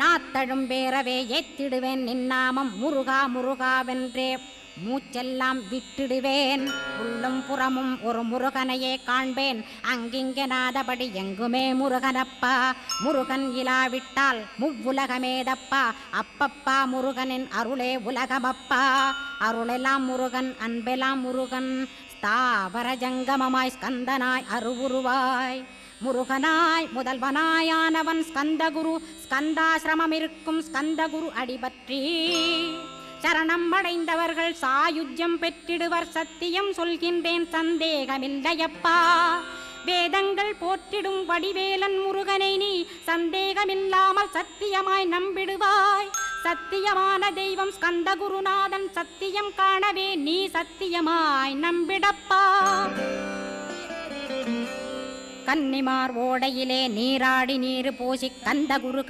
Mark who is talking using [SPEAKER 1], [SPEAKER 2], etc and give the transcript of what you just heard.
[SPEAKER 1] நாத்தழும் பேரவே ஏத்திடுவேன் நின்னாமம் முருகா முருகாவென்றே மூச்செல்லாம் விட்டிடுவேன். உள்ளும் புறமும் ஒரு முருகனையே காண்பேன். அங்கிங்கெனாதபடி எங்குமே முருகனப்பா. முருகன் இலாவிட்டால் முவ்வுலகமேதப்பா. அப்பப்பா முருகனின் அருளே உலகமப்பா. அருளெல்லாம் முருகன் அன்பெல்லாம் முருகன். ஸ்தாவர ஜங்கமமாய் ஸ்கந்தனாய் அருவுருவாய் முருகனாய் முதல்வனாயானவன் ஸ்கந்தகுரு. ஸ்கந்தாசிரமம் இருக்கும் ஸ்கந்தகுரு அடிபற்றி சரணம் அடைந்தவர்கள் சாயுஜ்யம் பெற்றிடுவர். சத்தியம் சொல்கின்றேன் சந்தேகமில்லையப்பா. வேதங்கள் போற்றிடும் வடிவேலன் முருகனை நீ சந்தேகமில்லாமல் சத்தியமாய் நம்பிடுவாய். சத்தியமான தெய்வம் ஸ்கந்தகுருநாதன். சத்தியம் காணவே நீ சத்தியமாய் நம்பிடப்பா. கன்னிமார் ஓடையிலே நீராடி நீர் பூசி கந்தகுரு